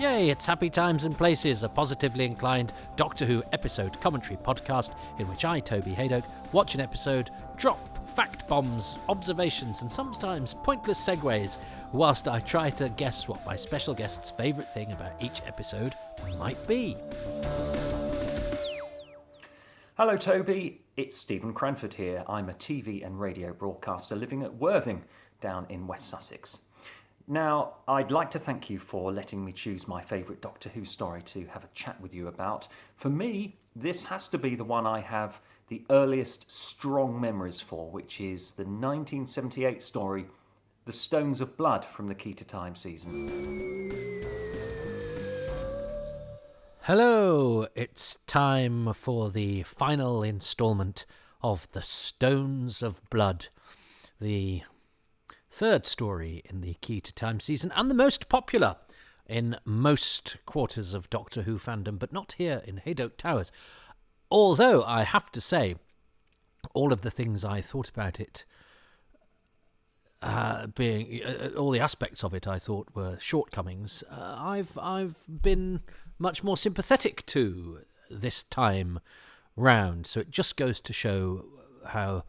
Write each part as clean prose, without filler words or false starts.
Yay, it's Happy Times and Places, a positively inclined Doctor Who episode commentary podcast in which I, Toby Hadoke, watch an episode, drop fact bombs, observations and sometimes pointless segues, whilst I try to guess what my special guest's favourite thing about each episode might be. Hello Toby, it's Steve Cranford here. I'm a TV and radio broadcaster living at Worthing down in West Sussex. Now, I'd like to thank you for letting me choose my favourite Doctor Who story to have a chat with you about. For me, this has to be the one I have the earliest strong memories for, which is the 1978 story, The Stones of Blood from the Key to Time season. Hello, it's time for the final instalment of The Stones of Blood, the third story in the Key to Time season, and the most popular in most quarters of Doctor Who fandom, but not here in Hadoke Towers. Although, I have to say, all of the things I thought about it, being all the aspects of it I thought were shortcomings, I've been much more sympathetic to this time round. So it just goes to show how,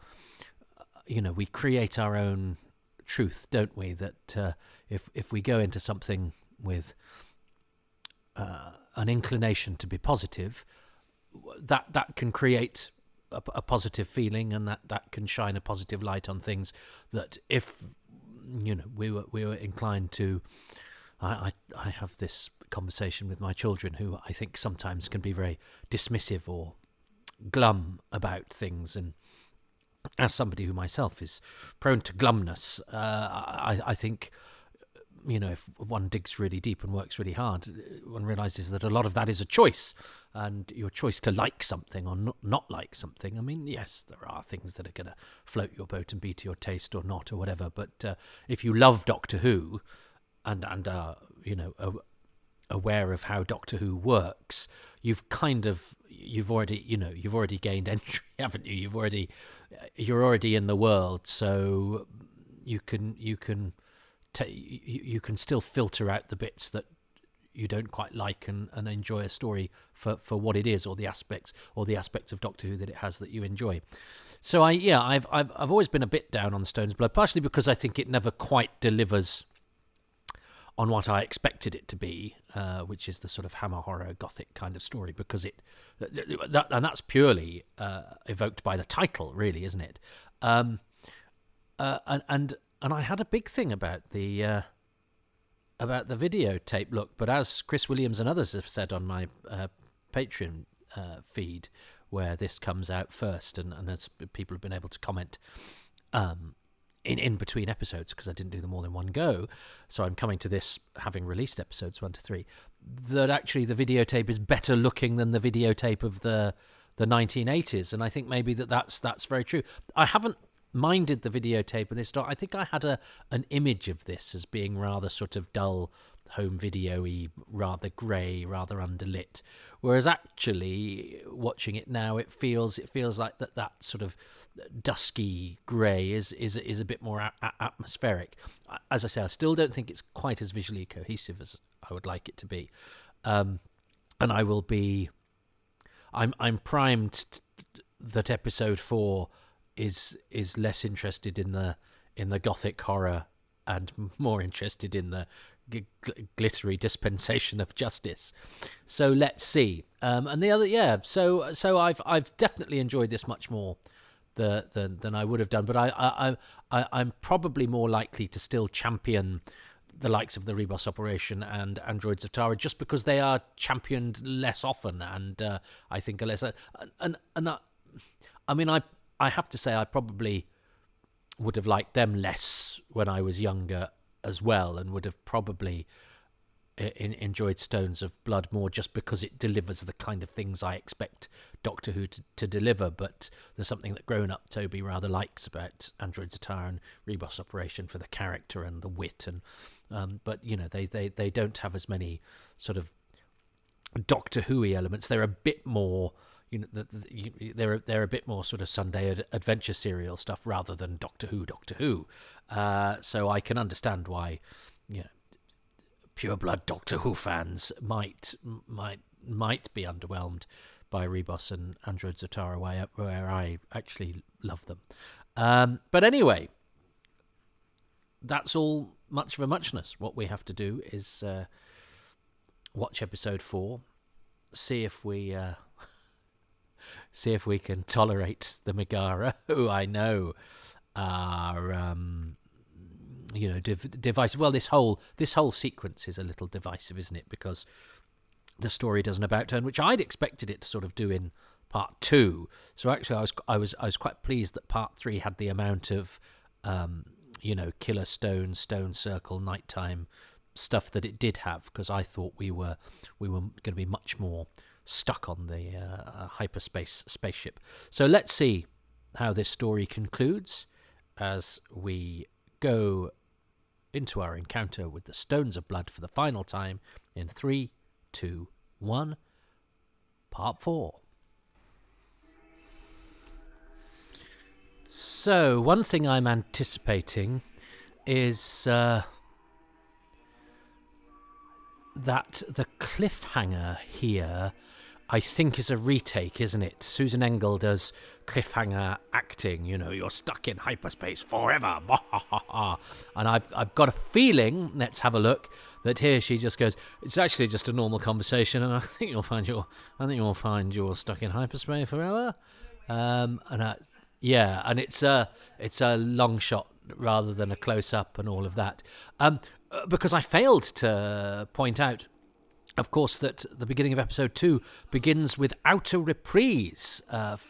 we create our own truth, don't we? That if we go into something with an inclination to be positive, that can create a positive feeling, and that can shine a positive light on things that if we were inclined to. I have this conversation with my children who I think sometimes can be very dismissive or glum about things, and as somebody who myself is prone to glumness, I think, if one digs really deep and works really hard, one realises that a lot of that is a choice, and your choice to like something or not like something. I mean, yes, there are things that are going to float your boat and be to your taste or not or whatever, but if you love Doctor Who and are, aware of how Doctor Who works, you've already gained entry, haven't you? You're already in the world, so you can still filter out the bits that you don't quite like and enjoy a story for what it is, or the aspects of Doctor Who that it has that you enjoy. So I've always been a bit down on Stones of Blood, partially because I think it never quite delivers on what I expected it to be, which is the sort of hammer horror gothic kind of story, because and that's purely evoked by the title, really, isn't it? And I had a big thing about the videotape look, but as Chris Williams and others have said on my Patreon feed, where this comes out first, and as people have been able to comment in between episodes, because I didn't do them all in one go, so I'm coming to this having released episodes 1 to 3, that actually the videotape is better looking than the videotape of the 1980s, and I think maybe that's very true. I haven't minded the videotape of this story. I think I had an image of this as being rather sort of dull, home video-y, rather grey, rather underlit, whereas actually watching it now, it feels like that sort of dusky grey is a bit more atmospheric. As I say, I still don't think it's quite as visually cohesive as I would like it to be, and I'm primed that episode 4 is less interested in the gothic horror and more interested in the glittery dispensation of justice. So let's see. And the other, so I've definitely enjoyed this much more than I would have done, but I'm probably more likely to still champion the likes of the Rebus Operation and Androids of Tara, just because they are championed less often, and I think are less. I have to say I probably would have liked them less when I was younger as well, and would have probably enjoyed Stones of Blood more, just because it delivers the kind of things I expect Doctor Who to deliver. But there's something that grown-up Toby rather likes about Androids of Tara and Rebus Operation for the character and the wit, and but they don't have as many sort of Doctor Who-y elements. They're a bit more. They're a bit more sort of Sunday adventure serial stuff rather than Doctor Who. So I can understand why, pure blood Doctor Who fans might be underwhelmed by Rebos and Android Zatara, where I actually love them. But anyway, that's all much of a muchness. What we have to do is watch episode 4, see if we can tolerate the Megara, who I know are divisive. Well, this whole sequence is a little divisive, isn't it? Because the story does an about turn, which I'd expected it to sort of do in part 2. So actually, I was quite pleased that part 3 had the amount of killer stone circle, nighttime stuff that it did have, because I thought we were going to be much more stuck on the hyperspace spaceship. So let's see how this story concludes as we go into our encounter with the Stones of Blood for the final time in 3, 2, 1, part 4. So, one thing I'm anticipating is that the cliffhanger here, I think, is a retake, isn't it? Susan Engel does cliffhanger acting, you're stuck in hyperspace forever. And I've got a feeling, let's have a look, that here she just goes, it's actually just a normal conversation, and I think you'll find you're stuck in hyperspace forever. And it's a long shot rather than a close up and all of that. Because I failed to point out, of course, that the beginning of episode 2 begins without a reprise of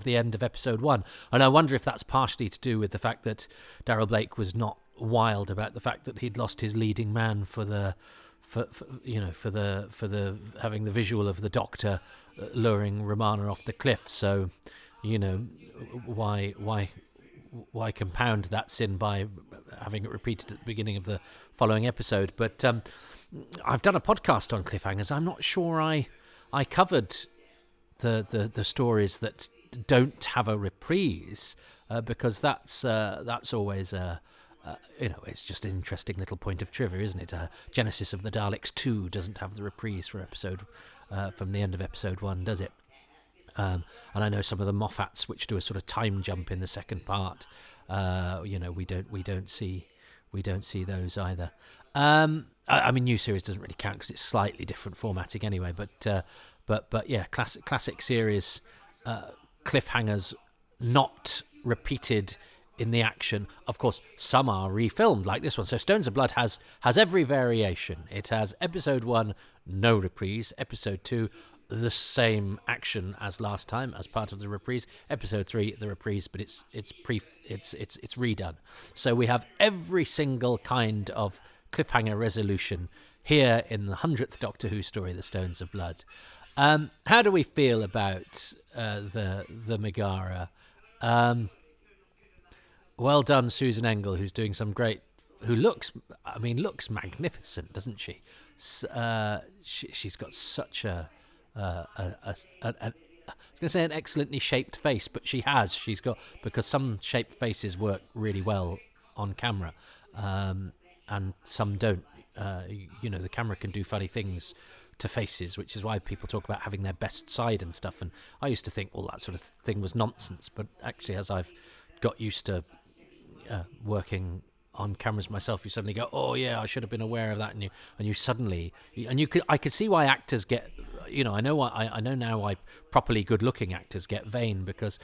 the end of episode 1, and I wonder if that's partially to do with the fact that Darryl Blake was not wild about the fact that he'd lost his leading man for having the visual of the Doctor luring Romana off the cliff. So, why compound that sin by having it repeated at the beginning of the following episode? But I've done a podcast on cliffhangers. I'm not sure I covered the stories that don't have a reprise, because that's always it's just an interesting little point of trivia, isn't it? Genesis of the Daleks 2 doesn't have the reprise for episode from the end of episode 1, does it? And I know some of the Moffats, which do a sort of time jump in the second part. We don't see those either. I mean, new series doesn't really count because it's slightly different formatting anyway. But yeah, classic series cliffhangers not repeated in the action. Of course, some are refilmed, like this one. So Stones of Blood has every variation. It has episode 1, no reprise. Episode 2, the same action as last time as part of the reprise. Episode 3, the reprise, but it's redone. So we have every single kind of cliffhanger resolution here in the 100th Doctor Who story, The Stones of Blood. How do we feel about the Megara? Well done, Susan Engel, who's doing some great. Who looks magnificent, doesn't she? She's got such I was going to say an excellently shaped face, but she's got, because some shaped faces work really well on camera, and some don't. The camera can do funny things to faces, which is why people talk about having their best side and stuff. And I used to think all that sort of thing was nonsense, but actually, as I've got used to working on cameras myself, you suddenly go, oh yeah, I should have been aware of that, and you suddenly, I could see why actors get, I know now why properly good-looking actors get vain, because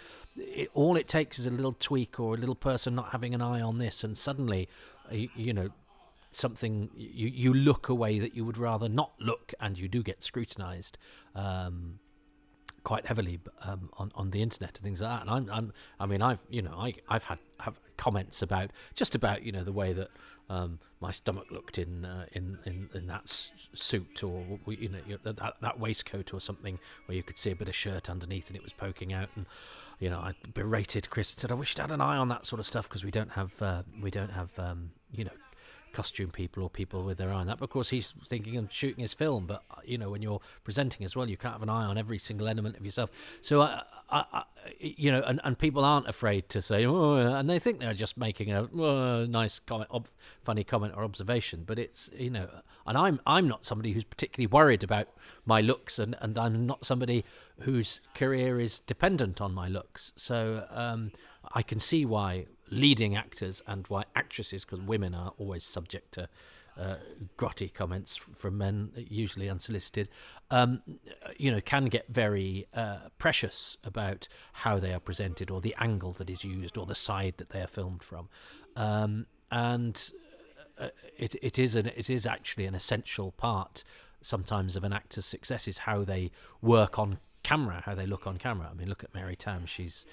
all it takes is a little tweak or a little person not having an eye on this, and suddenly, something, you look a way that you would rather not look, and you do get scrutinized quite heavily on the internet and things like that. And I've had comments about the way that my stomach looked in that suit, or that waistcoat or something, where you could see a bit of shirt underneath and it was poking out. And I berated Chris and said I wish I'd had an eye on that sort of stuff, because we don't have costume people or people with their eye on that. But of course, he's thinking of shooting his film. But when you're presenting as well, you can't have an eye on every single element of yourself. So and people aren't afraid to say, oh, and they think they're just making a nice comment, funny comment or observation. But it's and I'm not somebody who's particularly worried about my looks, and I'm not somebody whose career is dependent on my looks. So I can see why leading actors and why actresses, because women are always subject to grotty comments from men, usually unsolicited, can get very precious about how they are presented or the angle that is used or the side that they are filmed from. It is actually an essential part sometimes of an actor's success is how they work on camera, how they look on camera. I mean, look at Mary Tam. She's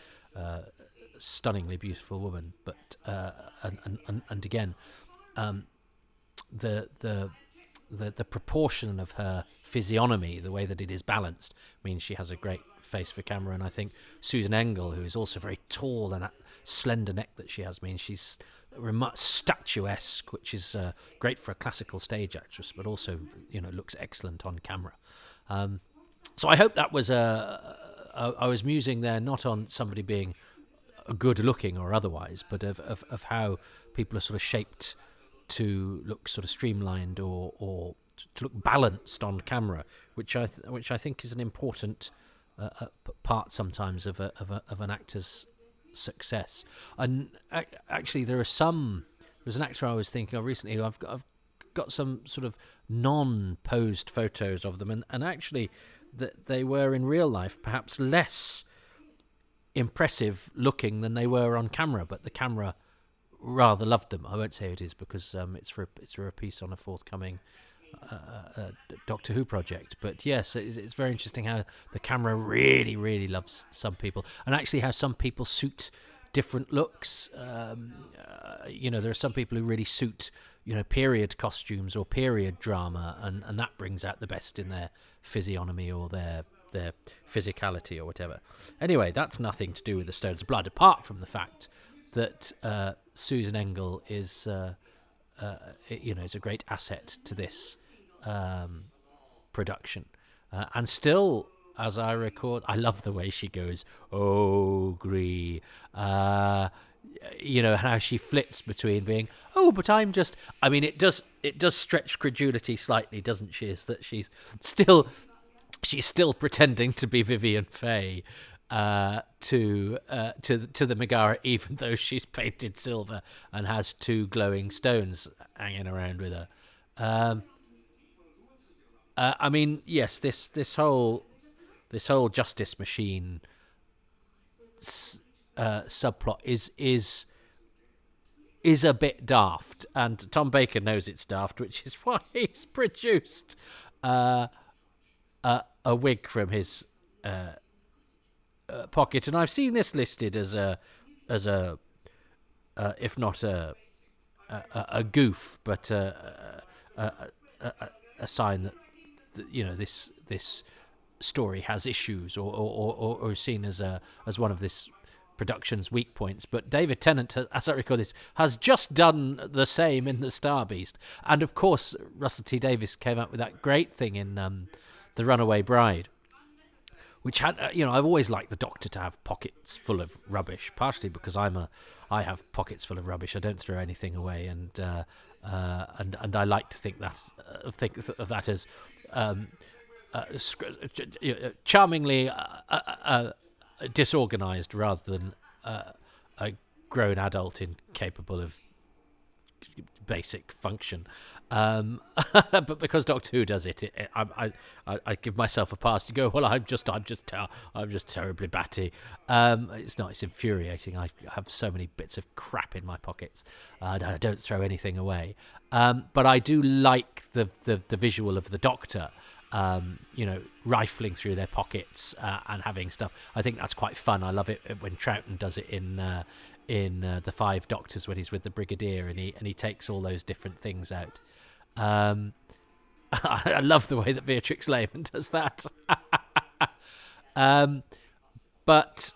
stunningly beautiful woman, but and again, the proportion of her physiognomy, the way that it is balanced, means she has a great face for camera. And I think Susan Engel, who is also very tall and that slender neck that she has, means she's statuesque, which is great for a classical stage actress, but also looks excellent on camera. So I hope that was I was musing there not on somebody being good looking or otherwise, but of how people are sort of shaped to look sort of streamlined or to look balanced on camera, which I think is an important part sometimes of an actor's success. And actually, there's an actor I was thinking of recently who I've got some sort of non-posed photos of them, and actually that they were in real life perhaps less impressive looking than they were on camera, but the camera rather loved them. I won't say who it is because it's for a piece on a forthcoming Doctor Who project. But yes, it's very interesting how the camera really, really loves some people, and actually how some people suit different looks. There are some people who really suit period costumes or period drama, and that brings out the best in their physiognomy or their physicality or whatever. Anyway, that's nothing to do with the Stones' Blood, apart from the fact that Susan Engel is a great asset to this production. And still, as I record, I love the way she goes, "Oh, Gree," how she flits between being, "Oh, but I'm just," I mean, it does stretch credulity slightly, doesn't she? Is that she's still pretending to be Vivian Fay to the Megara, even though she's painted silver and has two glowing stones hanging around with her. I mean, yes, this whole Justice Machine subplot is a bit daft, and Tom Baker knows it's daft, which is why he's produced a wig from his pocket. And I've seen this listed as a if not a goof, but a sign that this story has issues or seen as one of this production's weak points. But David Tennant, as I recall this, has just done the same in The Star Beast. And of course, Russell T Davies came up with that great thing in The Runaway Bride, which had, I've always liked the Doctor to have pockets full of rubbish, partially because I have pockets full of rubbish. I don't throw anything away, and I like to think of that as charmingly disorganized rather than a grown adult incapable of basic function. But because Doctor Who does it, I give myself a pass to go, well, I'm just terribly batty. It's infuriating. I have so many bits of crap in my pockets. I don't throw anything away. But I do like the visual of the Doctor, rifling through their pockets and having stuff. I think that's quite fun. I love it when Troughton does it in The Five Doctors, when he's with the Brigadier and he takes all those different things out. I love the way that Beatrix Lehman does that. But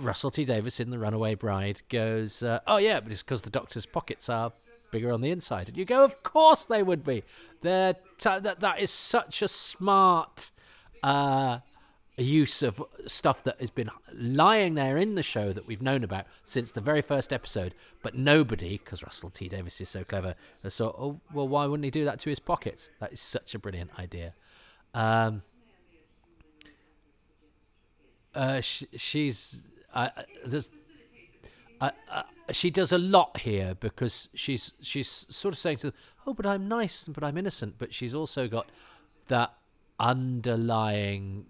Russell T Davies in The Runaway Bride goes, oh yeah, but it's because the Doctor's pockets are bigger on the inside. And you go, of course they would be. That is such a smart use of stuff that has been lying there in the show that we've known about since the very first episode, but nobody, because Russell T Davies is so clever, has thought, oh, well, why wouldn't he do that to his pockets? That is such a brilliant idea. She does a lot here because she's sort of saying to them, oh, but I'm nice, but I'm innocent. But she's also got that underlying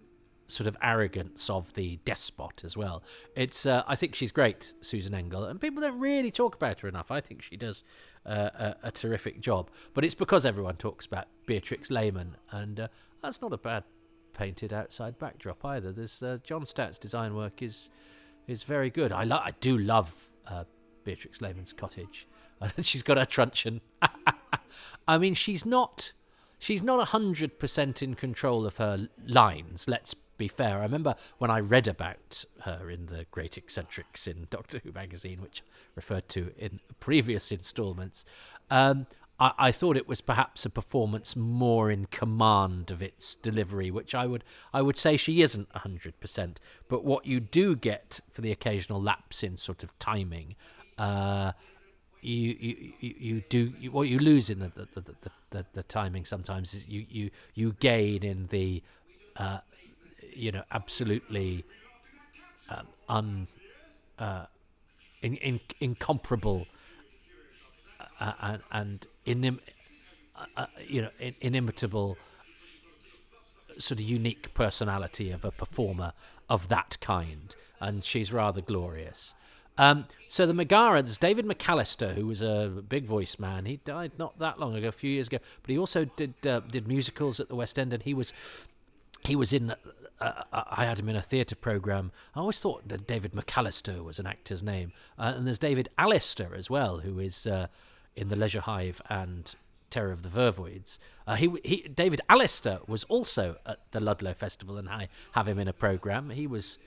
sort of arrogance of the despot as well. It's I think she's great, Susan Engel, and people don't really talk about her enough. I think she does a terrific job, but it's because everyone talks about Beatrix Lehman, and that's not a bad painted outside backdrop either. There's John Stout's design work is very good. I do love Beatrix Lehman's cottage. She's got her truncheon. I mean, she's not 100% in control of her lines, let's be fair. I remember when I read about her in the Great Eccentrics in Doctor Who magazine, which I referred to in previous instalments, I thought it was perhaps a performance more in command of its delivery, which I would say she isn't 100%. But what you do get for the occasional lapse in sort of timing, what you lose in the timing sometimes is you gain in the absolutely incomparable and inimitable sort of unique personality of a performer of that kind, and she's rather glorious. So the Megara, there's David McAllister, who was a big voice man. He died not that long ago, a few years ago, but he also did musicals at the West End, and he was in. I had him in a theatre programme. I always thought that David McAllister was an actor's name, and there's David Allister as well, who is in The Leisure Hive and Terror of the Vervoids. David Allister was also at the Ludlow Festival, and I have him in a programme. He was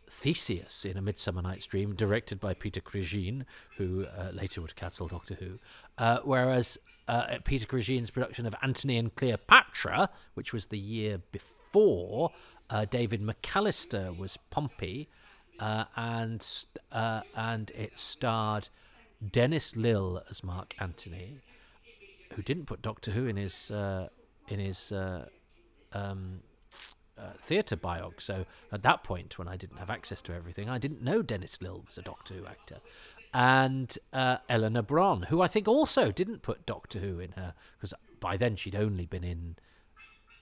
Theseus in A Midsummer Night's Dream, directed by Peter Cregeen, who later would cancel Doctor Who. Whereas Peter Cregene's production of Antony and Cleopatra, which was the year before, David McAllister was Pompey, and it starred Dennis Lill as Mark Antony, who didn't put Doctor Who in his theatre biog. So at that point, when I didn't have access to everything, I didn't know Dennis Lill was a Doctor Who actor. And Eleanor Bron, who I think also didn't put Doctor Who in her, because by then she'd only been in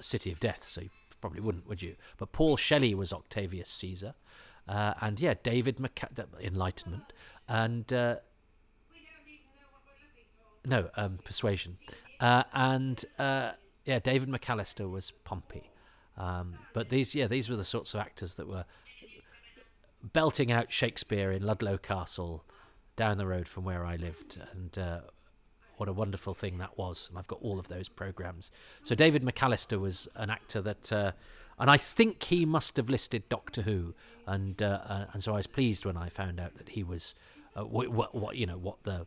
City of Death, so you probably wouldn't, would you? But Paul Shelley was Octavius Caesar, and David Enlightenment, and Persuasion, and David McAllister was Pompey. But these were the sorts of actors that were belting out Shakespeare in Ludlow Castle down the road from where I lived, and what a wonderful thing that was. And I've got all of those programmes. So David McAllister was an actor that, and I think he must have listed Doctor Who, and so I was pleased when I found out that he was what the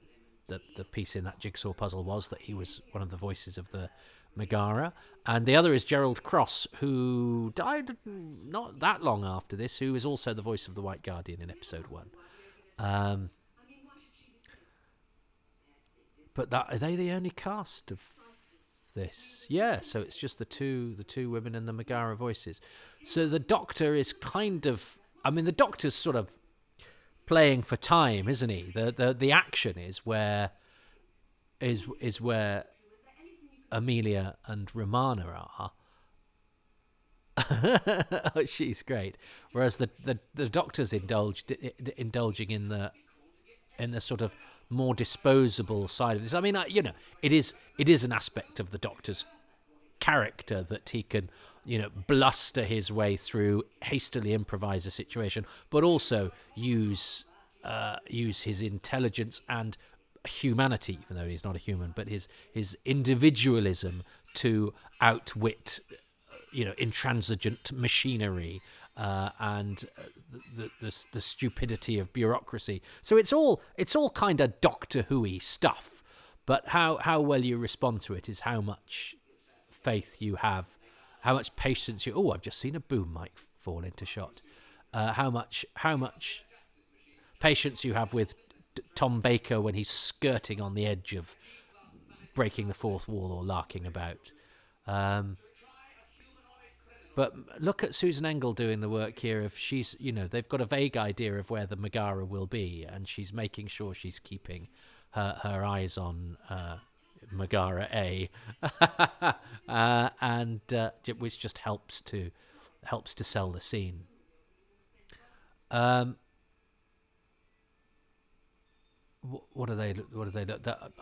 piece in that jigsaw puzzle was, that he was one of the voices of the Megara. And the other is Gerald Cross, who died not that long after this, who is also the voice of the White Guardian in episode 1. But are they the only cast of this? Yeah, so it's just the two women and the Megara voices. So the Doctor is kind of, the Doctor's sort of playing for time, isn't he? The action is where Amelia and Romana are. Oh, she's great. Whereas the Doctor's indulging in the sort of more disposable side of this. It is an aspect of the Doctor's character that he can, bluster his way through, hastily improvise a situation, but also use his intelligence and humanity, even though he's not a human, but his individualism to outwit intransigent machinery, and the stupidity of bureaucracy. So it's all kind of Doctor Who-y stuff. But how well you respond to it is how much faith you have, how much patience you. Oh, I've just seen a boom mic fall into shot. How much patience you have with Tom Baker when he's skirting on the edge of breaking the fourth wall or larking about. But look at Susan Engel doing the work here. If she's, they've got a vague idea of where the Megara will be, and she's making sure she's keeping her eyes on Megara A, and which just helps to sell the scene. What are they?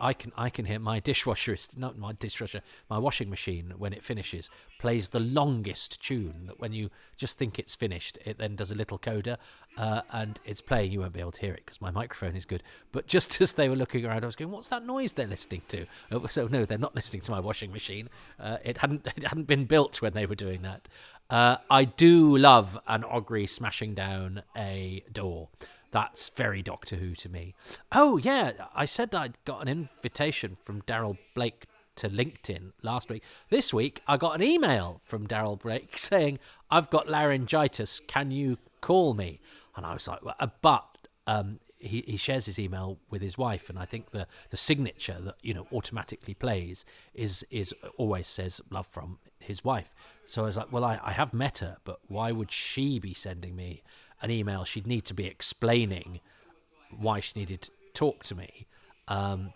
I can hear my dishwasher is not my dishwasher. My washing machine, when it finishes, plays the longest tune. That when you just think it's finished, it then does a little coda, and it's playing. You won't be able to hear it because my microphone is good. But just as they were looking around, I was going, "What's that noise they're listening to?" So no, they're not listening to my washing machine. It hadn't been built when they were doing that. I do love an Ogre smashing down a door. That's very Doctor Who to me. Oh, yeah, I said I'd got an invitation from Daryl Blake to LinkedIn last week. This week, I got an email from Daryl Blake saying, I've got laryngitis, can you call me? And I was like, well, but he shares his email with his wife, and I think the signature that automatically plays is always says love from his wife. So I was like, well, I have met her, but why would she be sending me an email? She'd need to be explaining why she needed to talk to me,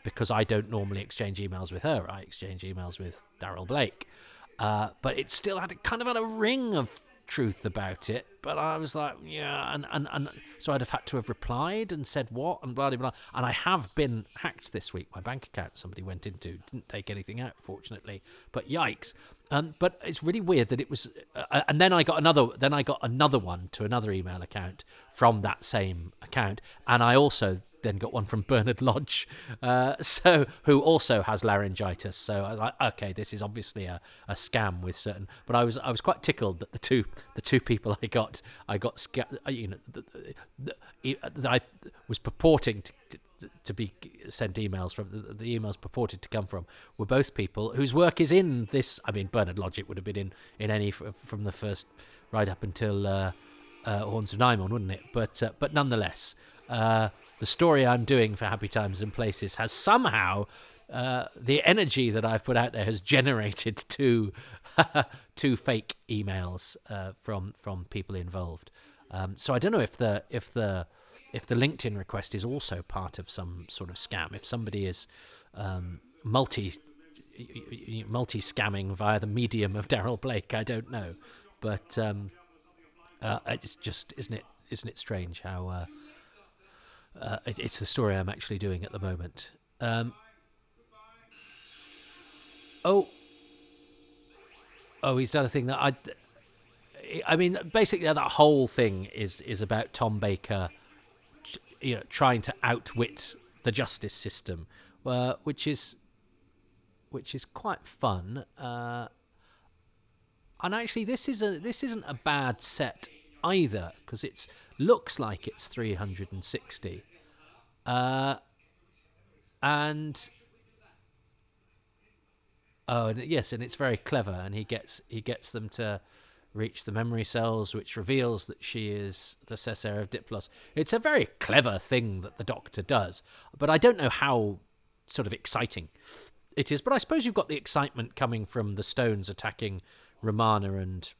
because I don't normally exchange emails with her. I exchange emails with Daryl Blake, but it still had a ring of truth about it. But I was like, yeah, and so I'd have had to have replied and said what and blah blah blah. And I have been hacked this week. My bank account somebody went into, didn't take anything out, fortunately, but yikes. But it's really weird that it was, and then I got another one to another email account from that same account, and I also then got one from Bernard Lodge, who also has laryngitis. So I was like, okay, this is obviously a scam with certain. But I was quite tickled that the two people I got that I was purporting to be sent emails from, the emails purported to come from, were both people whose work is in this. I mean, Bernard Lodge would have been in any from the first right up until Horns of Nimon, wouldn't it? But nonetheless, the story I'm doing for Happy Times and Places has somehow the energy that I've put out there has generated two fake emails from people involved. So I don't know if the LinkedIn request is also part of some sort of scam. If somebody is multi scamming via the medium of Daryl Blake, I don't know. But it's just isn't it strange how it's the story I'm actually doing at the moment. He's done a thing that I mean, basically that whole thing is about Tom Baker, trying to outwit the justice system, which is quite fun. And actually, this isn't a bad set either, because it looks like it's 360, and yes, and it's very clever, and he gets them to reach the memory cells, which reveals that she is the Cessair of Diplos. It's a very clever thing that the Doctor does, but I don't know how sort of exciting it is. But I suppose you've got the excitement coming from the Stones attacking Romana and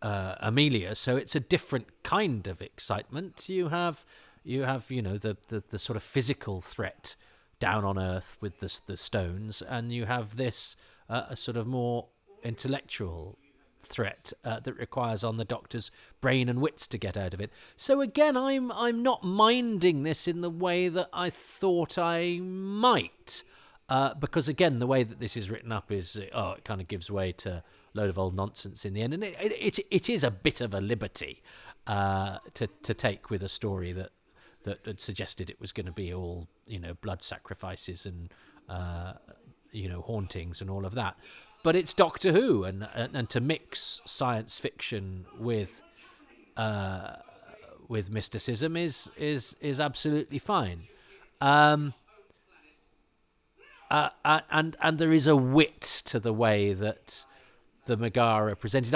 Amelia, so it's a different kind of excitement. You have the sort of physical threat down on Earth with the Stones, and you have this a sort of more intellectual threat that requires on the Doctor's brain and wits to get out of it. So again, I'm not minding this in the way that I thought I might, because again, the way that this is written up is it kind of gives way to a load of old nonsense in the end, and it is a bit of a liberty to take with a story that had suggested it was going to be all blood sacrifices and hauntings and all of that. but it's Doctor Who, and to mix science fiction with mysticism is absolutely fine. And there is a wit to the way that the Megara presented.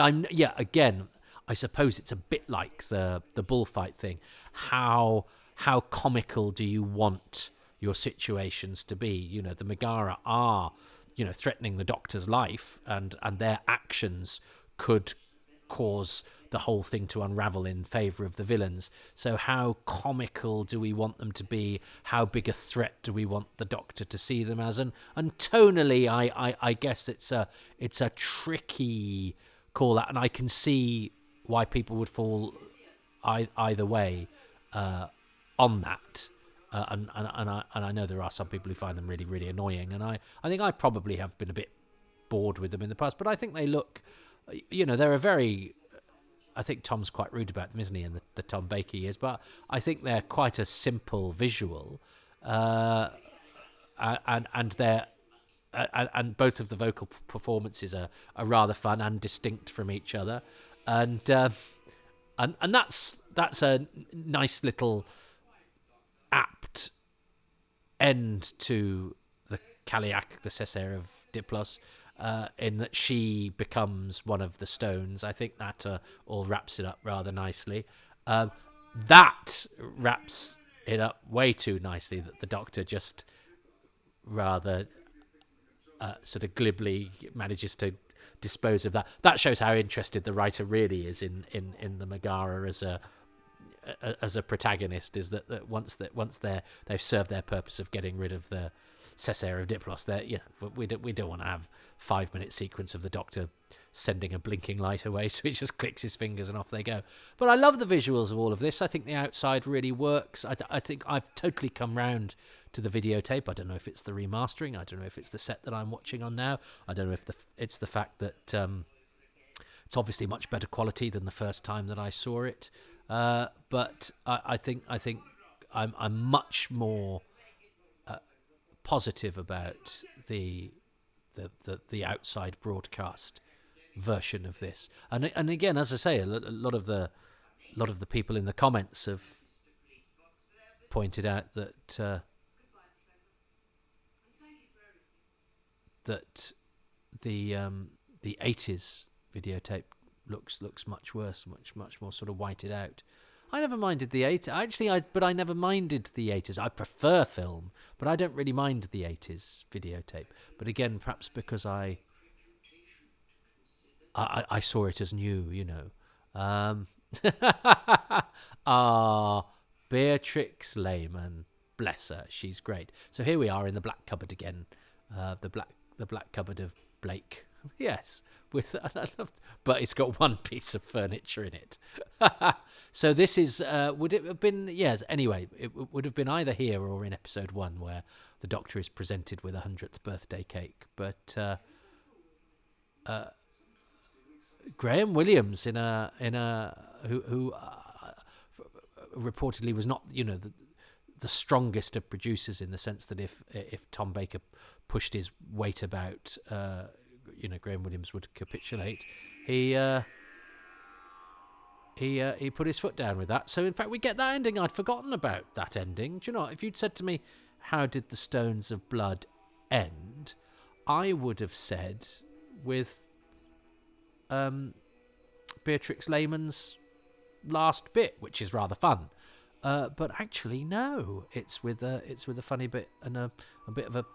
Again, I suppose it's a bit like the bullfight thing. How comical do you want your situations to be? You know, the Megara are, you know, threatening the Doctor's life, and their actions could cause the whole thing to unravel in favour of the villains. So how comical do we want them to be? How big a threat do we want the Doctor to see them as? And tonally, I guess it's a tricky call out, and I can see why people would fall either way on that. And I know there are some people who find them really, really annoying, and I think I probably have been a bit bored with them in the past, but I think they look, you know, they're a very, I think Tom's quite rude about them, isn't he? And the Tom Baker years, but I think they're quite a simple visual, and they're and both of the vocal performances are rather fun and distinct from each other, and that's a nice little apt end to the Kaliak, the Cessair of Diplos. In that she becomes one of the stones. I think that all wraps it up rather nicely. That wraps it up way too nicely, that the Doctor just rather sort of glibly manages to dispose of that. That shows how interested the writer really is in the Megara as a protagonist, is that once they've served their purpose of getting rid of the Cessair of Diplos, we don't want to have 5-minute sequence of the Doctor sending a blinking light away, so he just clicks his fingers and off they go. But I love the visuals of all of this. I think the outside really works. I think I've totally come round to the videotape. I don't know if it's the remastering. I don't know if it's the set that I'm watching on now. I don't know if it's the fact that it's obviously much better quality than the first time that I saw it. But I think I'm much more positive about the outside broadcast version of this. And again, as I say, a lot of the people in the comments have pointed out that the 80s videotape looks much worse, much more sort of whited out. I never minded the 80s. But I never minded the 80s. I prefer film, but I don't really mind the 80s videotape. But again, perhaps because I saw it as new, you know. Beatrix Lehman, bless her, she's great. So here we are in the black cupboard again, the black cupboard of Blake. Yes, but it's got one piece of furniture in it. So this is, would it have been, yes, anyway, it would have been either here or in episode 1 where the Doctor is presented with a 100th birthday cake. But Graham Williams who reportedly was not, you know, the strongest of producers, in the sense that if Tom Baker pushed his weight about, you know, Graham Williams would capitulate. He put his foot down with that. So in fact, we get that ending. I'd forgotten about that ending. Do you know what? If you'd said to me, how did the Stones of Blood end, I would have said with Beatrix Lehman's last bit, which is rather fun. But actually, no. It's with a funny bit and a bit of a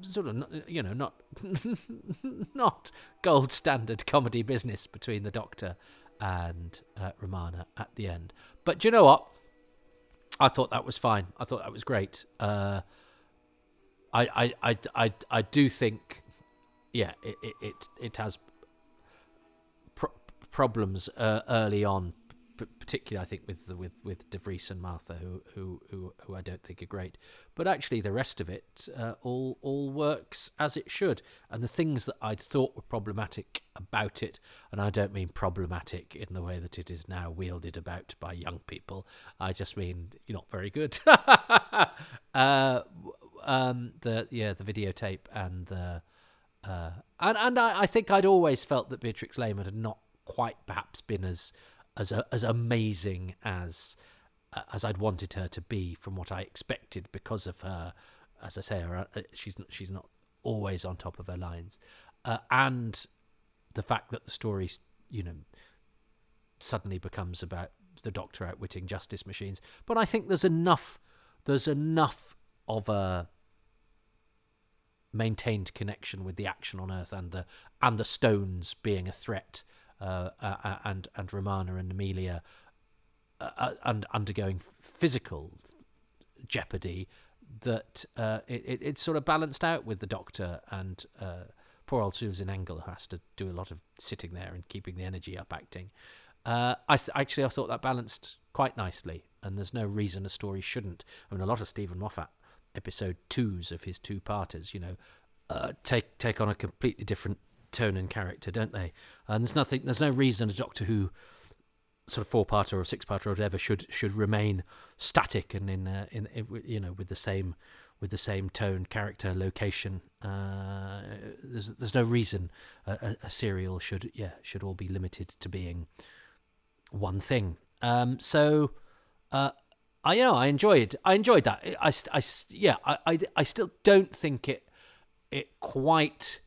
sort of, you know, not gold standard comedy business between the Doctor and Romana at the end. But do you know what? I thought that was fine. I thought that was great. I do think, yeah, it has problems early on, particularly I think with De Vries and Martha, who I don't think are great. But actually, the rest of it all works as it should. And the things that I thought were problematic about it, and I don't mean problematic in the way that it is now wielded about by young people. I just mean you're not very good. The videotape and the I think I'd always felt that Beatrix Lehman had not quite perhaps been as amazing as I'd wanted her to be from what I expected, because of her, as I say, she's not always on top of her lines, and the fact that the story, suddenly becomes about the Doctor outwitting justice machines. But I think there's enough of a maintained connection with the action on Earth and the stones being a threat, and Romana and Amelia and undergoing physical jeopardy, that it's sort of balanced out with the Doctor and poor old Susan Engel, who has to do a lot of sitting there and keeping the energy up acting. I thought that balanced quite nicely, and there's no reason a story shouldn't. I mean, a lot of Stephen Moffat episode 2s of his two-parters, take on a completely different tone and character, don't they? And there's no reason a Doctor Who sort of 4-parter or 6-parter or whatever should remain static and in with the same tone, character, location. There's no reason a serial should all be limited to being one thing. I enjoyed that. I still don't think it quite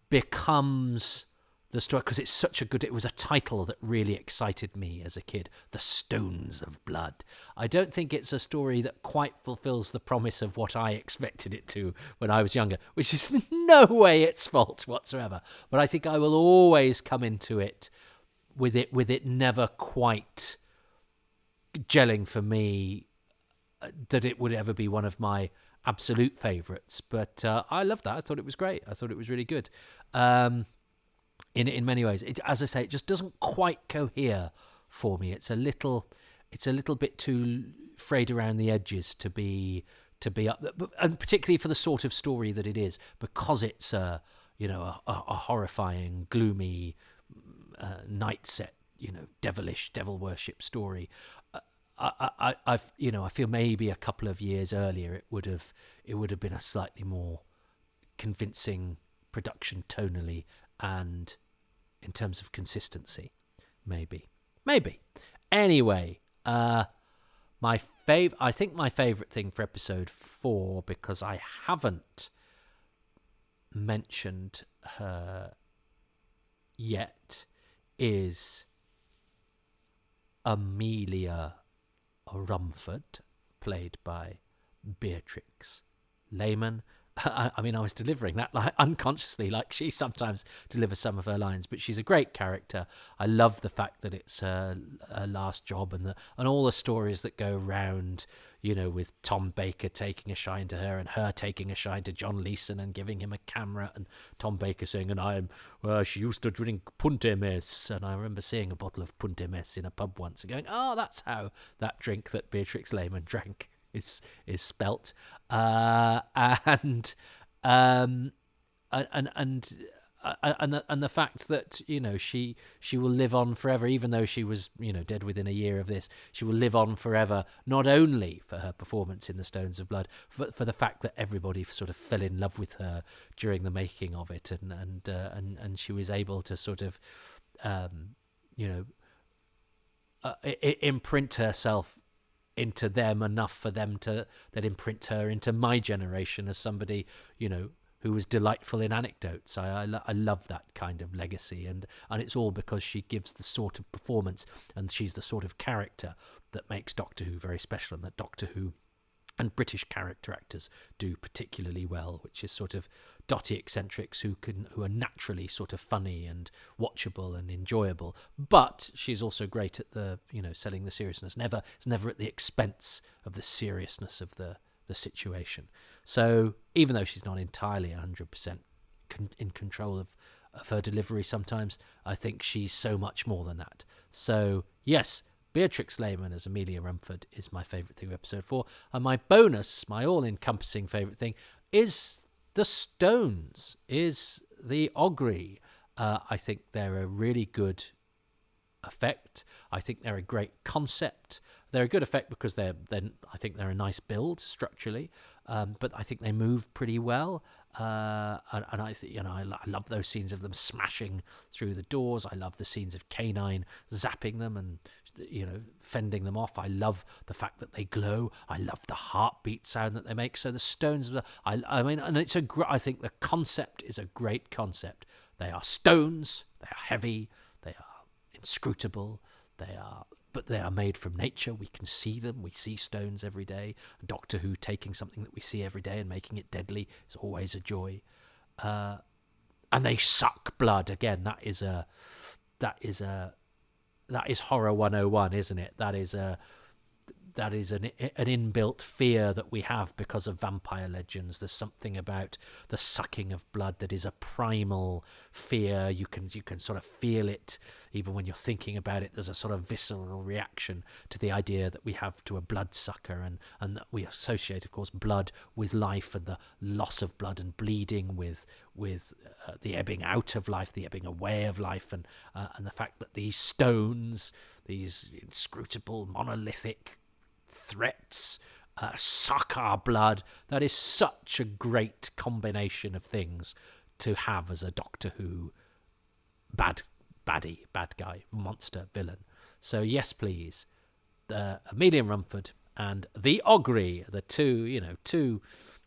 becomes the story, because it's such it was a title that really excited me as a kid, The Stones of Blood. I don't think it's a story that quite fulfills the promise of what I expected it to when I was younger, which is no way its fault whatsoever. But I think I will always come into it with it never quite gelling for me that it would ever be one of my absolute favourites. But I loved that. I thought it was great. I thought it was really good. In many ways, as I say, it just doesn't quite cohere for me. It's a little bit too frayed around the edges to be up, and particularly for the sort of story that it is, because it's a horrifying, gloomy, night set, devilish, devil worship story. I feel maybe a couple of years earlier it would have been a slightly more convincing production tonally and in terms of consistency. Maybe. Anyway, I think my favourite thing for episode 4, because I haven't mentioned her yet, is Amelia Rumford, played by Beatrix Lehman. I mean, I was delivering that like unconsciously, like she sometimes delivers some of her lines, but she's a great character. I love the fact that it's her last job, and all the stories that go round, with Tom Baker taking a shine to her and her taking a shine to John Leeson and giving him a camera, and Tom Baker saying, she used to drink Punte Mes, and I remember seeing a bottle of Punte Mes in a pub once and going, that's how that drink that Beatrix Lehman drank is spelt, and the fact that she will live on forever, even though she was dead within a year of this. She will live on forever, not only for her performance in The Stones of Blood, but for the fact that everybody sort of fell in love with her during the making of it, and she was able to sort of imprint herself into them enough for them to then imprint her into my generation as somebody who was delightful in anecdotes. I love that kind of legacy, and it's all because she gives the sort of performance, and she's the sort of character that makes Doctor Who very special, and that Doctor Who and British character actors do particularly well, which is sort of dotty eccentrics who are naturally sort of funny and watchable and enjoyable. But she's also great at the selling the seriousness. It's never at the expense of the seriousness of the situation. So even though she's not entirely 100% in control of her delivery sometimes, I think she's so much more than that. So yes, Beatrix Lehman as Amelia Rumford is my favourite thing of episode 4. And my bonus, my all-encompassing favourite thing, is the Stones, is the Augury. I think they're a really good effect. I think they're a great concept. they're a good effect because I think they're a nice build structurally, but I think they move pretty well. And I love those scenes of them smashing through the doors. I love the scenes of K9 zapping them and fending them off. I love the fact that they glow. I love the heartbeat sound that they make. So the stones, I think the concept is a great concept. They are stones. They are heavy. They are inscrutable. But they are made from nature. We can see them. We see stones every day. Doctor Who taking something that we see every day and making it deadly is always a joy. And they suck blood. Again, that is horror 101, isn't it? That is an inbuilt fear that we have because of vampire legends. There's something about the sucking of blood that is a primal fear. You can sort of feel it even when you're thinking about it. There's a sort of visceral reaction to the idea that we have to a bloodsucker, and that we associate, of course, blood with life and the loss of blood and bleeding with the ebbing out of life, the ebbing away of life, and the fact that these stones, these inscrutable monolithic threats, suck our blood. That is such a great combination of things to have as a Doctor Who bad guy, monster, villain. So yes, please, Amelia Rumford and the Ogre, the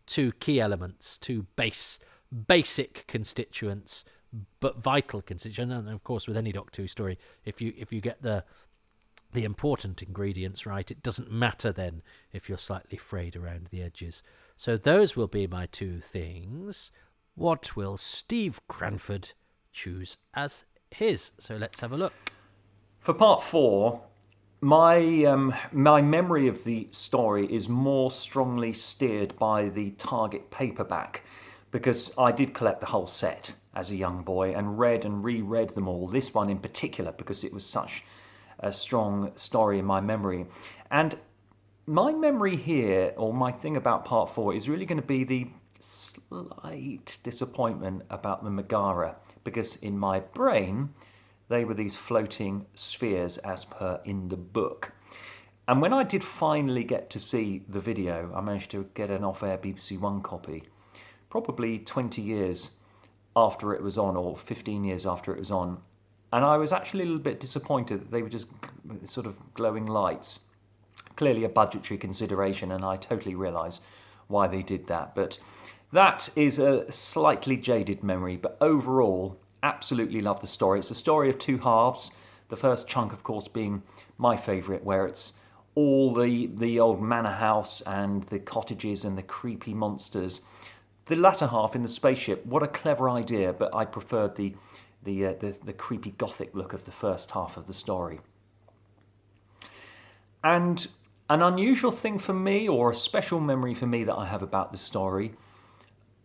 two key elements, two basic constituents, but vital constituents. And of course, with any Doctor Who story, if you get the important ingredients right, it doesn't matter then if you're slightly frayed around the edges. So those will be my two things. What will Steve Cranford choose as his? So let's have a look. For part 4, my memory of the story is more strongly steered by the Target paperback, because I did collect the whole set as a young boy and read and reread them all. This one in particular, because it was such a strong story in my memory. And my memory here, or my thing about part 4, is really going to be the slight disappointment about the Megara, because in my brain they were these floating spheres as per in the book. And when I did finally get to see the video, I managed to get an off-air BBC One copy, probably 20 years after it was on, or 15 years after it was on. And I was actually a little bit disappointed that they were just sort of glowing lights. Clearly a budgetary consideration, and I totally realise why they did that. But that is a slightly jaded memory. But overall, absolutely love the story. It's a story of two halves. The first chunk, of course, being my favourite, where it's all the old manor house and the cottages and the creepy monsters. The latter half in the spaceship, what a clever idea, but I preferred the creepy gothic look of the first half of the story. And an unusual thing for me, or a special memory for me that I have about the story,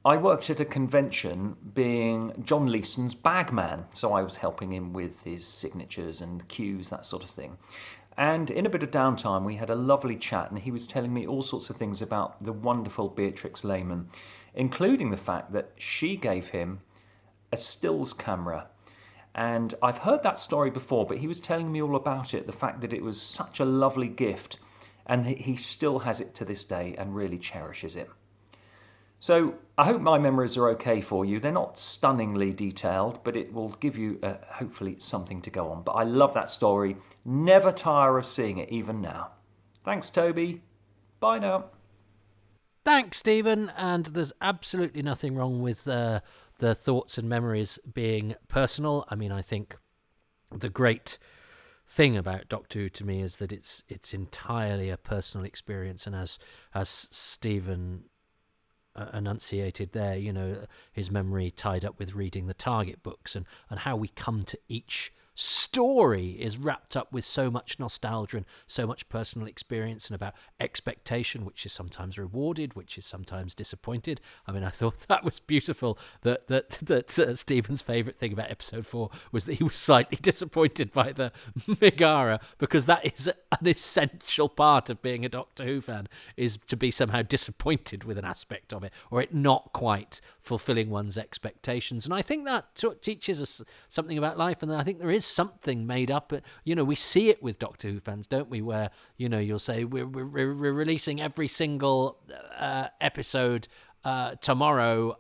I worked at a convention being John Leeson's bagman, so I was helping him with his signatures and cues, that sort of thing. And in a bit of downtime we had a lovely chat, and he was telling me all sorts of things about the wonderful Beatrix Lehman, including the fact that she gave him a stills camera. And I've heard that story before, but he was telling me all about it, the fact that it was such a lovely gift, and he still has it to this day and really cherishes it. So I hope my memories are okay for you. They're not stunningly detailed, but it will give you hopefully something to go on. But I love that story. Never tire of seeing it, even now. Thanks, Toby. Bye now. Thanks, Stephen. And there's absolutely nothing wrong with the thoughts and memories being personal. I mean, I think the great thing about Doctor Who to me is that it's entirely a personal experience. And as Stephen enunciated there, his memory tied up with reading the Target books, and how we come to each story is wrapped up with so much nostalgia and so much personal experience, and about expectation, which is sometimes rewarded, which is sometimes disappointed. I mean, I thought that was beautiful that Stephen's favourite thing about episode 4 was that he was slightly disappointed by the Megara, because that is an essential part of being a Doctor Who fan, is to be somehow disappointed with an aspect of it, or it not quite fulfilling one's expectations. And I think that teaches us something about life, and I think there is is something made up. We see it with Doctor Who fans, don't we? Where you'll say we're releasing every single episode tomorrow,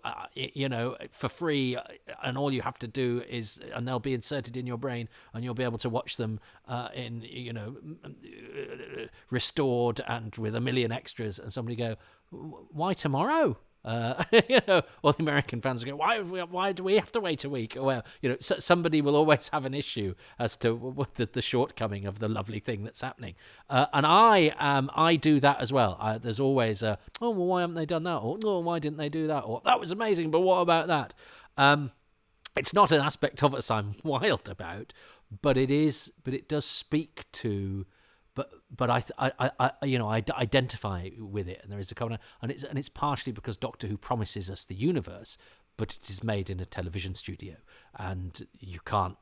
for free, and all you have to do and they'll be inserted in your brain, and you'll be able to watch them restored and with a million extras. And somebody go, why tomorrow? All the American fans go, why do we have to wait a week? Well, somebody will always have an issue as to what the shortcoming of the lovely thing that's happening. And I do that as well. There's always why haven't they done that? Or, why didn't they do that? Or, that was amazing, but what about that? It's not an aspect of us I'm wild about, but it does speak to. But I identify with it, and there is a common, and it's partially because Doctor Who promises us the universe, but it is made in a television studio, and you can't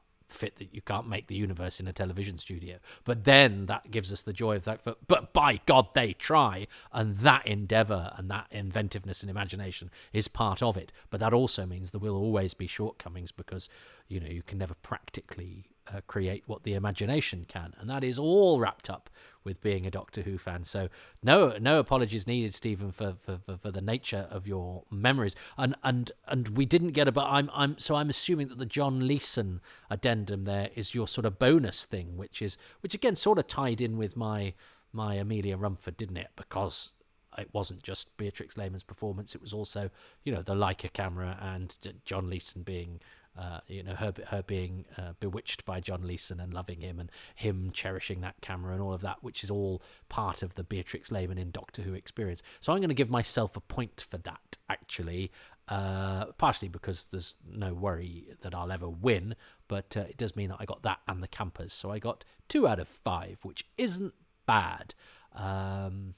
make the universe in a television studio. But then that gives us the joy of that. But by God, they try, and that endeavour and that inventiveness and imagination is part of it. But that also means there will always be shortcomings, because you can never practically create what the imagination can, and that is all wrapped up with being a Doctor Who fan. So no apologies needed, Stephen, for the nature of your memories. And we didn't get it, but I'm assuming that the John Leeson addendum there is your sort of bonus thing, which again sort of tied in with my Amelia Rumford, didn't it? Because it wasn't just Beatrix Lehman's performance; it was also the Leica camera and John Leeson being. Her being bewitched by John Leeson and loving him, and him cherishing that camera and all of that, which is all part of the Beatrix Lehman in Doctor Who experience. So I'm going to give myself a point for that, actually, partially because there's no worry that I'll ever win, but it does mean that I got that and the campers. So I got 2 out of 5, which isn't bad. And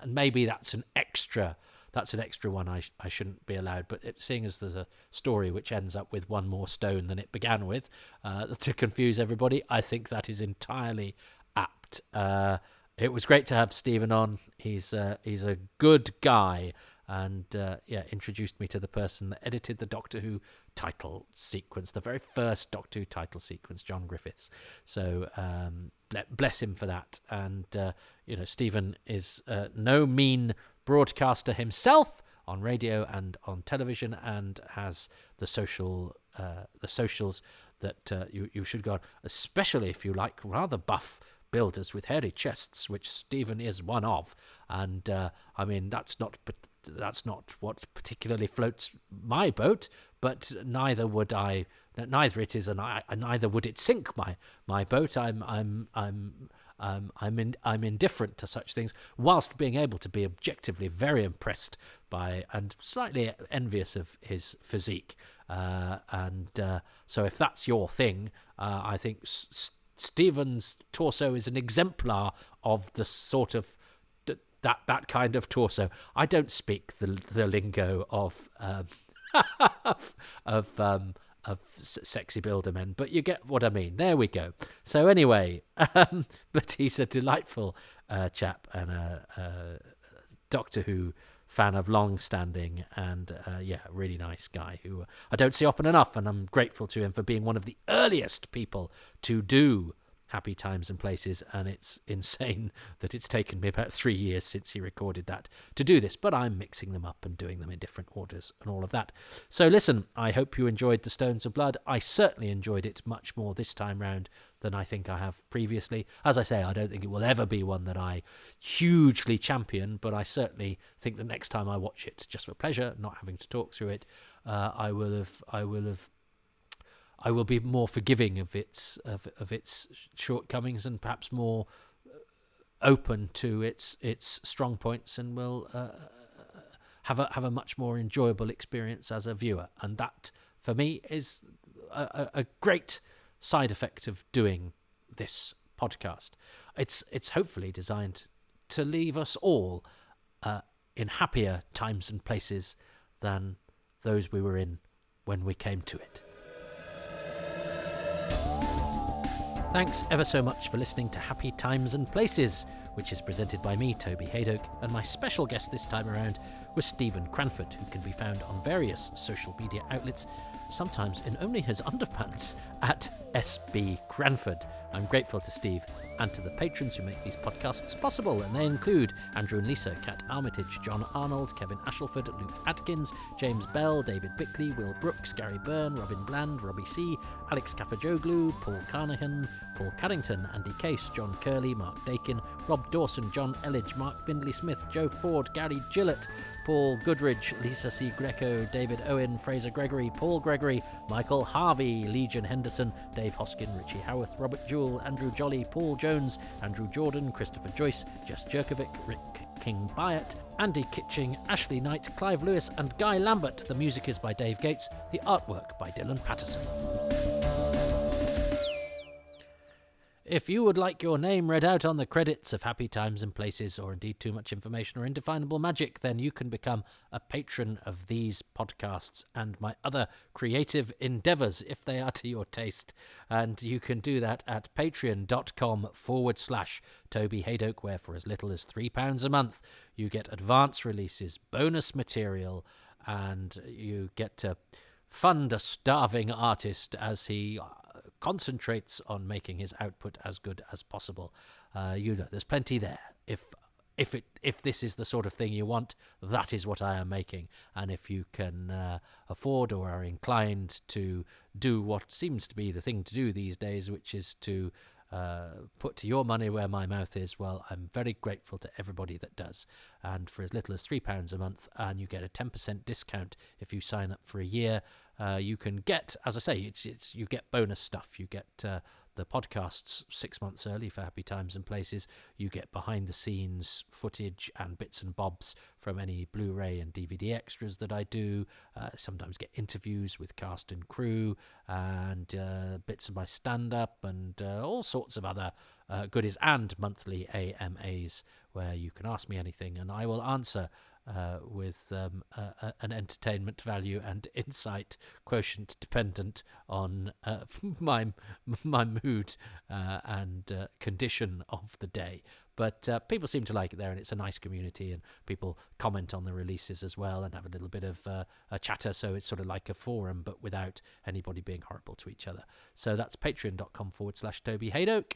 maybe that's an extra one I shouldn't be allowed, but seeing as there's a story which ends up with one more stone than it began with, to confuse everybody, I think that is entirely apt. It was great to have Stephen on. He's a good guy, and introduced me to the person that edited the Doctor Who title sequence, the very first Doctor Who title sequence, John Griffiths. So bless him for that. And Stephen is no mean broadcaster himself on radio and on television, and has the socials that you should go on, especially if you like rather buff builders with hairy chests, which Stephen is one of. And that's not what particularly floats my boat, but neither it is, and neither would it sink my boat. I'm indifferent to such things, whilst being able to be objectively very impressed by and slightly envious of his physique. So if that's your thing, I think Stephen's torso is an exemplar of the sort of that kind of torso. I don't speak the lingo of sexy builder men, but you get what I mean. There we go. So anyway, but he's a delightful chap, and a Doctor Who fan of long standing, and really nice guy who I don't see often enough, and I'm grateful to him for being one of the earliest people to do Happy Times and Places, and it's insane that it's taken me about 3 years since he recorded that to do this, but I'm mixing them up and doing them in different orders and all of that. So listen, I hope you enjoyed the Stones of Blood. I certainly enjoyed it much more this time round than I think I have previously. As I say, I don't think it will ever be one that I hugely champion, but I certainly think the next time I watch it, just for pleasure, not having to talk through it, I will be more forgiving of its shortcomings, and perhaps more open to its strong points, and will have a much more enjoyable experience as a viewer. And that, for me, is a great side effect of doing this podcast. It's hopefully designed to leave us all in happier times and places than those we were in when we came to it. Thanks ever so much for listening to Happy Times and Places, which is presented by me, Toby Hadoke, and my special guest this time around was Stephen Cranford, who can be found on various social media outlets, sometimes in only his underpants, at SB Cranford. I'm grateful to Steve and to the patrons who make these podcasts possible, and they include Andrew and Lisa, Kat Armitage, John Arnold, Kevin Ashelford, Luke Atkins, James Bell, David Bickley, Will Brooks, Gary Byrne, Robin Bland, Robbie C, Alex Kafajoglu, Paul Carnahan, Paul Carrington, Andy Case, John Curley, Mark Dakin, Rob Dawson, John Elledge, Mark Findlay Smith, Joe Ford, Gary Gillett, Paul Goodridge, Lisa C. Greco, David Owen, Fraser Gregory, Paul Gregory, Michael Harvey, Legion Henderson, Dave Hoskin, Richie Howarth, Robert Jewell, Andrew Jolly, Paul Jones, Andrew Jordan, Christopher Joyce, Jess Jerkovic, Rick King Byatt, Andy Kitching, Ashley Knight, Clive Lewis and Guy Lambert. The music is by Dave Gates, the artwork by Dylan Patterson. If you would like your name read out on the credits of Happy Times and Places, or indeed Too Much Information or Indefinable Magic, then you can become a patron of these podcasts and my other creative endeavours, if they are to your taste. And you can do that at patreon.com/Toby Hadoke, where for as little as £3 a month, you get advance releases, bonus material, and you get to fund a starving artist as he concentrates on making his output as good as possible. There's plenty there. If this is the sort of thing you want, that is what I am making. And if you can afford or are inclined to do what seems to be the thing to do these days, which is to put your money where my mouth is, well, I'm very grateful to everybody that does. And for as little as £3 a month, and you get a 10% discount if you sign up for a year, you can get, as I say, it's you get bonus stuff. You get the podcasts 6 months early for Happy Times and Places. You get behind-the-scenes footage and bits and bobs from any Blu-ray and DVD extras that I do. Sometimes get interviews with cast and crew, and bits of my stand-up, and all sorts of other goodies, and monthly AMAs where you can ask me anything and I will answer with an entertainment value and insight quotient dependent on my mood and condition of the day. But people seem to like it there, and it's a nice community, and people comment on the releases as well and have a little bit of a chatter, so it's sort of like a forum, but without anybody being horrible to each other. So that's patreon.com/Toby Hadoke.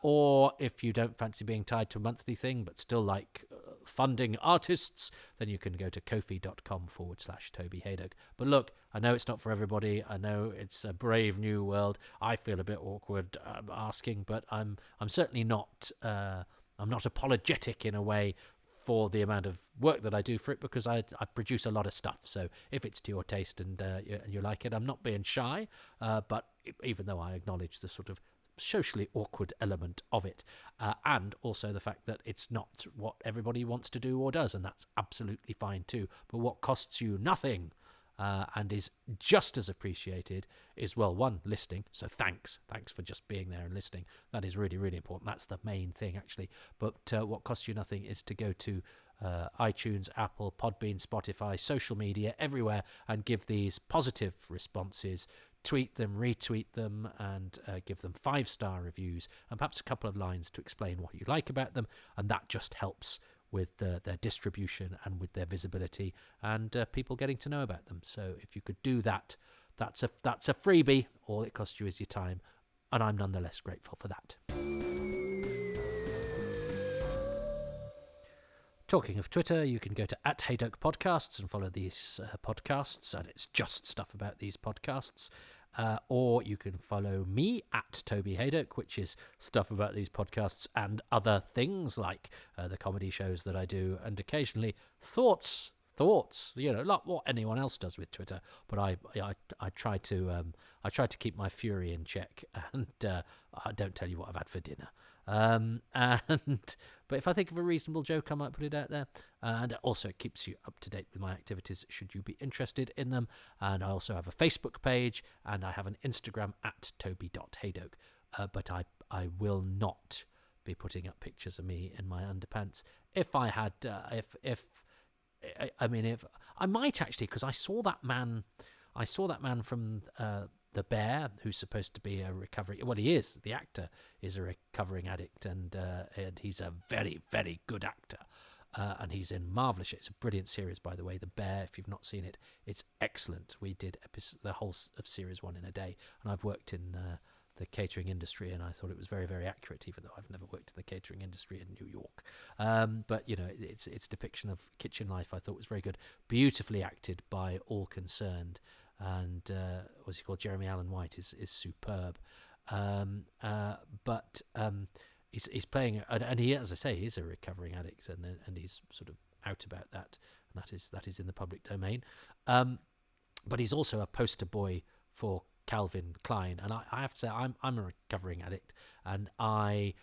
Or if you don't fancy being tied to a monthly thing, but still like funding artists, then you can go to kofi.com/Toby Hadoke. But look, I know it's not for everybody. I know it's a brave new world. I feel a bit awkward asking, but I'm certainly not. I'm not apologetic in a way for the amount of work that I do for it, because I produce a lot of stuff. So if it's to your taste and you like it, I'm not being shy. But even though I acknowledge the sort of socially awkward element of it, and also the fact that it's not what everybody wants to do or does, and that's absolutely fine too. But what costs you nothing and is just as appreciated is, well, one, listening. So thanks for just being there and listening. That is really, really important. That's the main thing, actually. But what costs you nothing is to go to iTunes, Apple, Podbean, Spotify, social media, everywhere, and give these positive responses. Tweet them, retweet them, and give them 5-star reviews, and perhaps a couple of lines to explain what you like about them, and that just helps with their distribution and with their visibility and people getting to know about them. So if you could do that, that's a freebie. All it costs you is your time, and I'm nonetheless grateful for that. Talking of Twitter, you can go to @Hadoke Podcasts and follow these podcasts, and it's just stuff about these podcasts. Or you can follow me @Toby Hadoke, which is stuff about these podcasts and other things like the comedy shows that I do, and occasionally thoughts, like what anyone else does with Twitter. But I try to keep my fury in check, and I don't tell you what I've had for dinner. But if I think of a reasonable joke, I might put it out there. And also it keeps you up to date with my activities, should you be interested in them. And I also have a Facebook page, and I have an Instagram @Toby.Hadoke. But I will not be putting up pictures of me in my underpants. If I had, if I might actually, because I saw that man from The Bear, who's supposed to be a recovering, well, he is, the actor is a recovering addict, and he's a very, very good actor. and he's in marvellous shape. It's a brilliant series, by the way. The Bear, if you've not seen it, it's excellent. We did the whole of series 1 in a day, and I've worked in the catering industry, and I thought it was very, very accurate, even though I've never worked in the catering industry in New York. But its depiction of kitchen life I thought was very good, beautifully acted by all concerned, and what's he called, Jeremy Allen White is superb. But he's playing, and he, as I say, he's a recovering addict, and he's sort of out about that, and that is in the public domain. But he's also a poster boy for Calvin Klein, and I have to say I'm a recovering addict, and I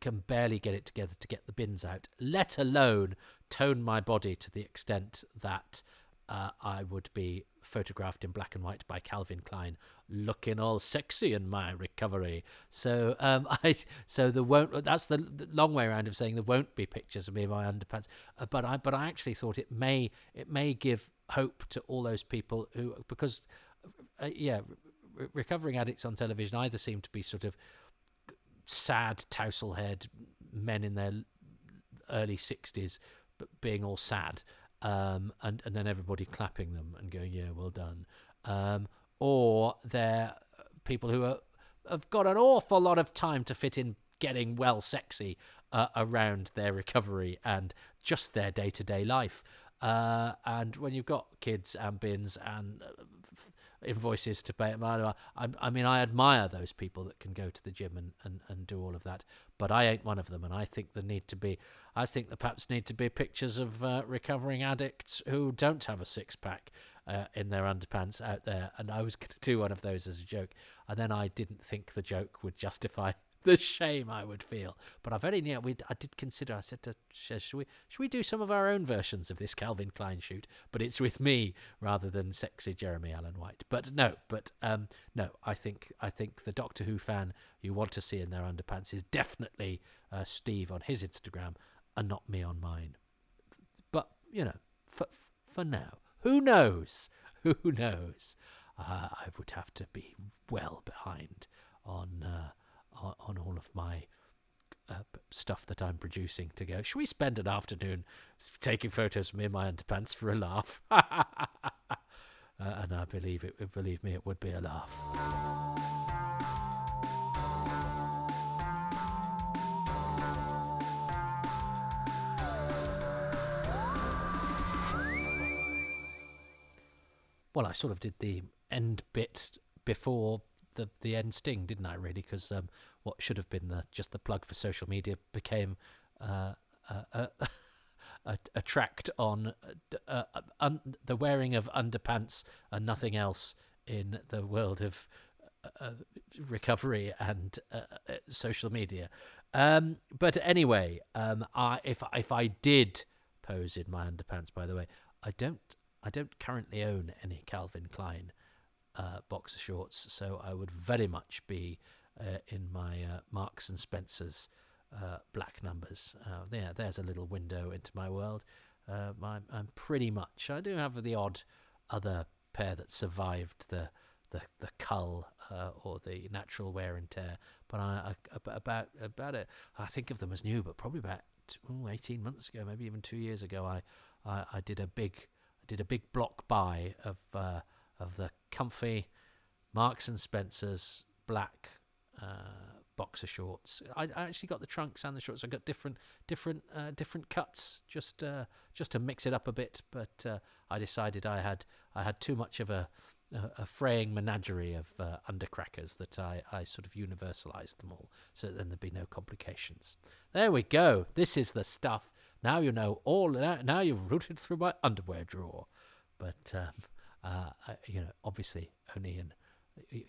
can barely get it together to get the bins out, let alone tone my body to the extent that I would be photographed in black and white by Calvin Klein, looking all sexy in my recovery. So that's the long way around of saying there won't be pictures of me in my underpants. But I actually thought it may give hope to all those people who, because recovering addicts on television either seem to be sort of sad tousle-haired men in their early 60s, but being all sad. And then everybody clapping them and going, yeah, well done. Or they're people who have got an awful lot of time to fit in getting well sexy around their recovery and just their day-to-day life. And when you've got kids and bins and invoices to pay, I mean, I admire those people that can go to the gym and do all of that, but I ain't one of them. And I think there perhaps need to be pictures of recovering addicts who don't have a six-pack in their underpants out there. And I was going to do one of those as a joke, and then I didn't think the joke would justify the shame I would feel. But I did consider, I said to Shez, should we do some of our own versions of this Calvin Klein shoot, but it's with me rather than sexy Jeremy Allen White. But no, I think the Doctor Who fan you want to see in their underpants is definitely Steve on his Instagram and not me on mine. But for now, who knows? I would have to be well behind on all of my stuff that I'm producing to go, should we spend an afternoon taking photos of me in my underpants for a laugh? And I believe me, it would be a laugh. Well, I sort of did the end bit before the end sting, didn't I, really? Because what should have been just the plug for social media became a tract on the wearing of underpants and nothing else in the world of recovery and social media. But anyway, if I did pose in my underpants, by the way, I don't currently own any Calvin Klein boxer shorts, so I would very much be in my Marks and Spencer's black numbers. There's a little window into my world. I'm pretty much. I do have the odd other pair that survived the cull or the natural wear and tear, but about it. I think of them as new, but probably about 18 months ago, maybe even 2 years ago, I did a big block buy of the comfy Marks and Spencer's black boxer shorts. I actually got the trunks and the shorts. I got different cuts just to mix it up a bit. But I decided I had too much of a fraying menagerie of undercrackers that I sort of universalized them all, so that then there'd be no complications. There we go. This is the stuff. Now you know all that. Now you've rooted through my underwear drawer. But obviously only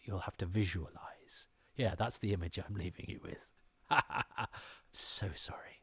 you'll have to visualize. Yeah, that's the image I'm leaving you with. So sorry.